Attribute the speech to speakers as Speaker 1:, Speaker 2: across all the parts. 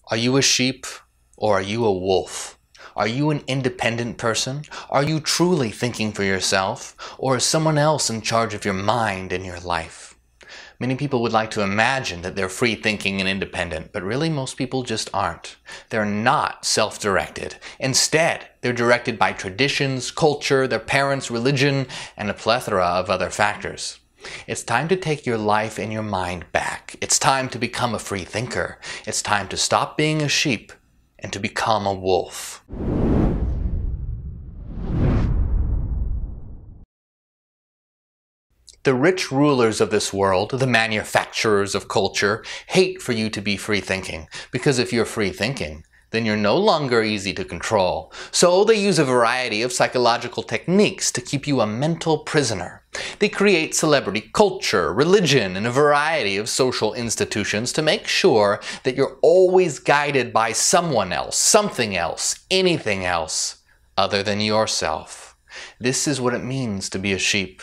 Speaker 1: Are you a sheep or are you a wolf? Are you an independent person? Are you truly thinking for yourself? Or is someone else in charge of your mind and your life? Many people would like to imagine that they're free thinking and independent, but really most people just aren't. They're not self-directed. Instead, they're directed by traditions, culture, their parents, religion, and a plethora of other factors. It's time to take your life and your mind back. It's time to become a free thinker. It's time to stop being a sheep and to become a wolf. The rich rulers of this world, the manufacturers of culture, hate for you to be free thinking, because if you're free thinking, then you're no longer easy to control. So they use a variety of psychological techniques to keep you a mental prisoner. They create celebrity culture, religion, and a variety of social institutions to make sure that you're always guided by someone else, something else, anything else, other than yourself. This is what it means to be a sheep.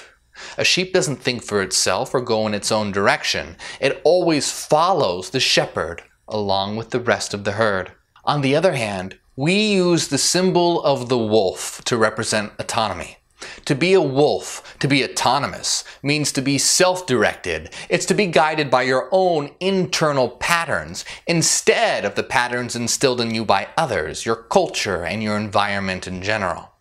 Speaker 1: A sheep doesn't think for itself or go in its own direction. It always follows the shepherd along with the rest of the herd. On the other hand, we use the symbol of the wolf to represent autonomy. To be a wolf, to be autonomous, means to be self-directed. It's to be guided by your own internal patterns instead of the patterns instilled in you by others, your culture, and your environment in general.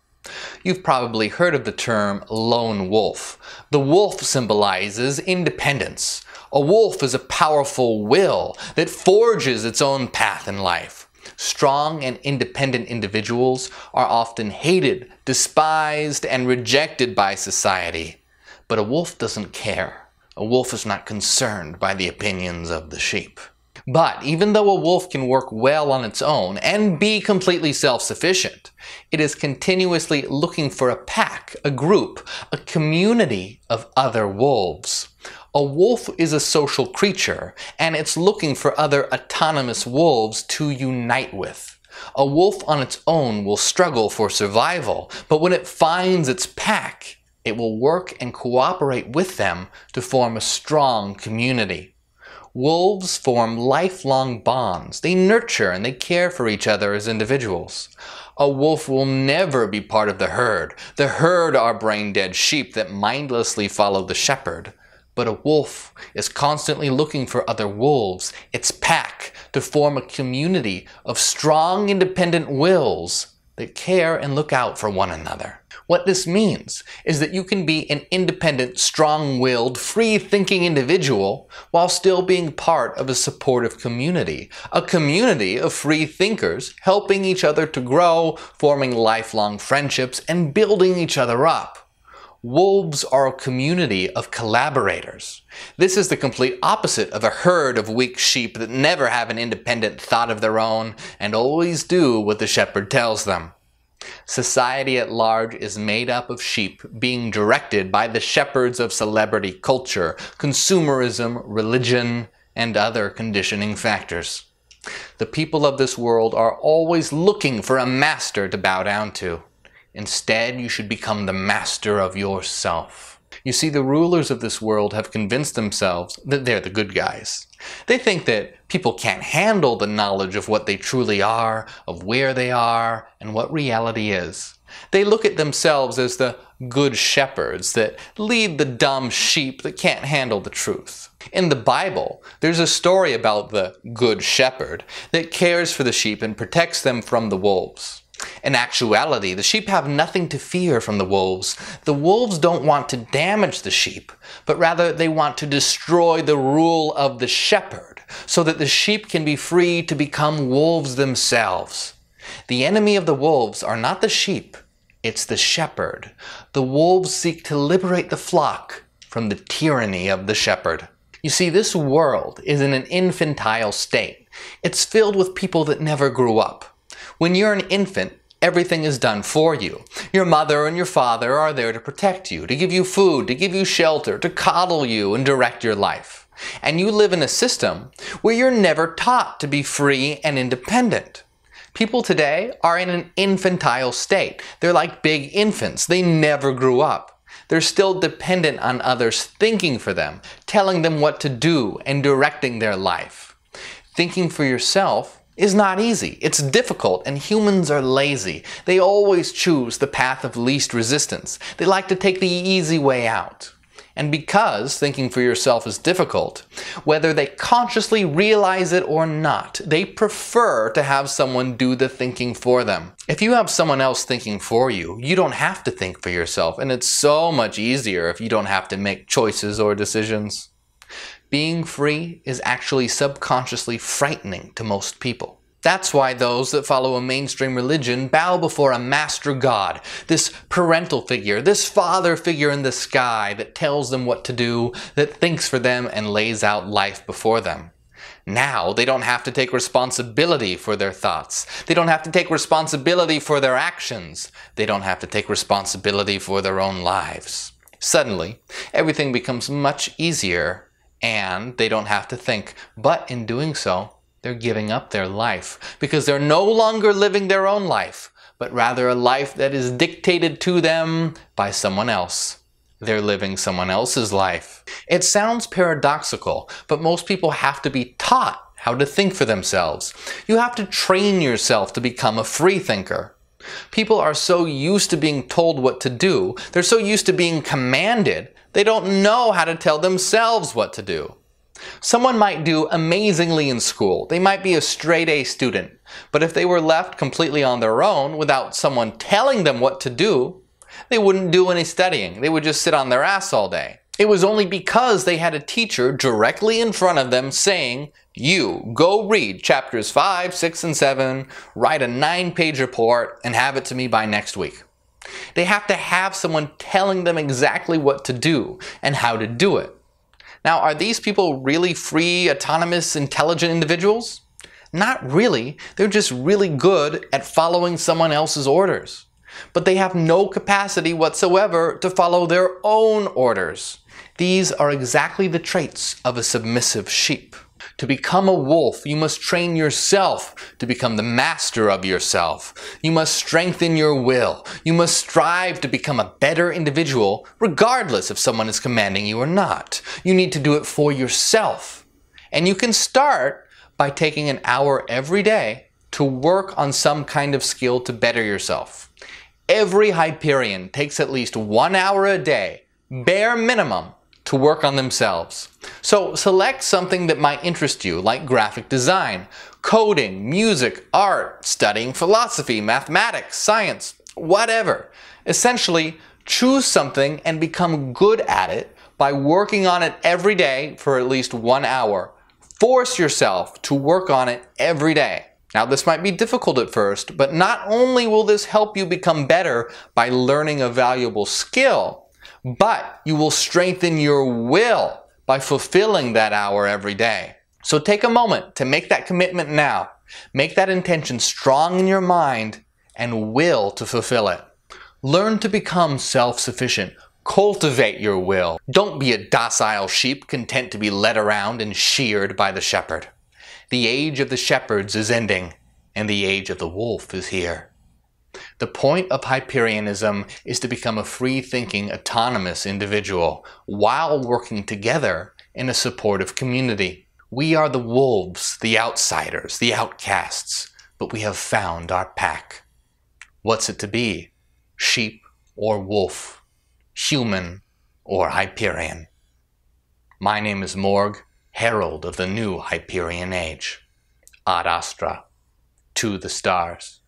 Speaker 1: You've probably heard of the term lone wolf. The wolf symbolizes independence. A wolf is a powerful will that forges its own path in life. Strong and independent individuals are often hated, despised, and rejected by society. But a wolf doesn't care. A wolf is not concerned by the opinions of the sheep. But even though a wolf can work well on its own and be completely self-sufficient, it is continuously looking for a pack, a group, a community of other wolves. A wolf is a social creature, and it's looking for other autonomous wolves to unite with. A wolf on its own will struggle for survival, but when it finds its pack, it will work and cooperate with them to form a strong community. Wolves form lifelong bonds. They nurture and they care for each other as individuals. A wolf will never be part of the herd. The herd are brain-dead sheep that mindlessly follow the shepherd. But a wolf is constantly looking for other wolves, its pack, to form a community of strong, independent wills that care and look out for one another. What this means is that you can be an independent, strong-willed, free-thinking individual while still being part of a supportive community. A community of free thinkers helping each other to grow, forming lifelong friendships, and building each other up. Wolves are a community of collaborators. This is the complete opposite of a herd of weak sheep that never have an independent thought of their own and always do what the shepherd tells them. Society at large is made up of sheep being directed by the shepherds of celebrity culture, consumerism, religion, and other conditioning factors. The people of this world are always looking for a master to bow down to. Instead, you should become the master of yourself. You see, the rulers of this world have convinced themselves that they're the good guys. They think that people can't handle the knowledge of what they truly are, of where they are, and what reality is. They look at themselves as the good shepherds that lead the dumb sheep that can't handle the truth. In the Bible, there's a story about the good shepherd that cares for the sheep and protects them from the wolves. In actuality, the sheep have nothing to fear from the wolves. The wolves don't want to damage the sheep, but rather they want to destroy the rule of the shepherd so that the sheep can be free to become wolves themselves. The enemy of the wolves are not the sheep, it's the shepherd. The wolves seek to liberate the flock from the tyranny of the shepherd. You see, this world is in an infantile state. It's filled with people that never grew up. When you're an infant, everything is done for you. Your mother and your father are there to protect you, to give you food, to give you shelter, to coddle you and direct your life. And you live in a system where you're never taught to be free and independent. People today are in an infantile state. They're like big infants. They never grew up. They're still dependent on others thinking for them, telling them what to do and directing their life. Thinking for yourself is not easy. It's difficult, and humans are lazy. They always choose the path of least resistance. They like to take the easy way out. And because thinking for yourself is difficult, whether they consciously realize it or not, they prefer to have someone do the thinking for them. If you have someone else thinking for you, you don't have to think for yourself, and it's so much easier if you don't have to make choices or decisions. Being free is actually subconsciously frightening to most people. That's why those that follow a mainstream religion bow before a master god, this parental figure, this father figure in the sky that tells them what to do, that thinks for them and lays out life before them. Now they don't have to take responsibility for their thoughts. They don't have to take responsibility for their actions. They don't have to take responsibility for their own lives. Suddenly, everything becomes much easier, and they don't have to think, but in doing so, they're giving up their life because they're no longer living their own life, but rather a life that is dictated to them by someone else. They're living someone else's life. It sounds paradoxical, but most people have to be taught how to think for themselves. You have to train yourself to become a free thinker. People are so used to being told what to do, they're so used to being commanded, they don't know how to tell themselves what to do. Someone might do amazingly in school. They might be a straight A student. But if they were left completely on their own without someone telling them what to do, they wouldn't do any studying. They would just sit on their ass all day. It was only because they had a teacher directly in front of them saying, "You, go read chapters 5, 6, and 7, write a 9-page report, and have it to me by next week." They have to have someone telling them exactly what to do and how to do it. Now, are these people really free, autonomous, intelligent individuals? Not really. They're just really good at following someone else's orders. But they have no capacity whatsoever to follow their own orders. These are exactly the traits of a submissive sheep. To become a wolf, you must train yourself to become the master of yourself. You must strengthen your will. You must strive to become a better individual, regardless if someone is commanding you or not. You need to do it for yourself. And you can start by taking an hour every day to work on some kind of skill to better yourself. Every Hyperion takes at least 1 hour a day, bare minimum, to work on themselves. So select something that might interest you, like graphic design, coding, music, art, studying philosophy, mathematics, science, whatever. Essentially, choose something and become good at it by working on it every day for at least 1 hour. Force yourself to work on it every day. Now, this might be difficult at first, but not only will this help you become better by learning a valuable skill, but you will strengthen your will by fulfilling that hour every day. So take a moment to make that commitment now. Make that intention strong in your mind and will to fulfill it. Learn to become self-sufficient. Cultivate your will. Don't be a docile sheep content to be led around and sheared by the shepherd. The age of the shepherds is ending, and the age of the wolf is here. The point of Hyperionism is to become a free-thinking, autonomous individual while working together in a supportive community. We are the wolves, the outsiders, the outcasts, but we have found our pack. What's it to be? Sheep or wolf? Human or Hyperion? My name is Morgue, herald of the new Hyperion age. Ad Astra, to the stars.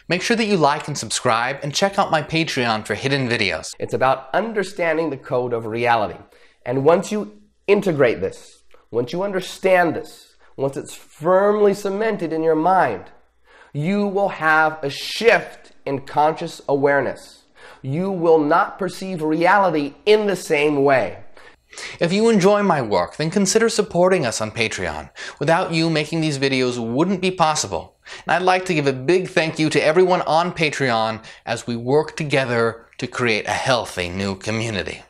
Speaker 1: Make sure that you like and subscribe, and check out my Patreon for hidden videos.
Speaker 2: It's about understanding the code of reality. And once you integrate this, once you understand this, once it's firmly cemented in your mind, you will have a shift in conscious awareness. You will not perceive reality in the same way.
Speaker 1: If you enjoy my work, then consider supporting us on Patreon. Without you, making these videos wouldn't be possible. And I'd like to give a big thank you to everyone on Patreon as we work together to create a healthy new community.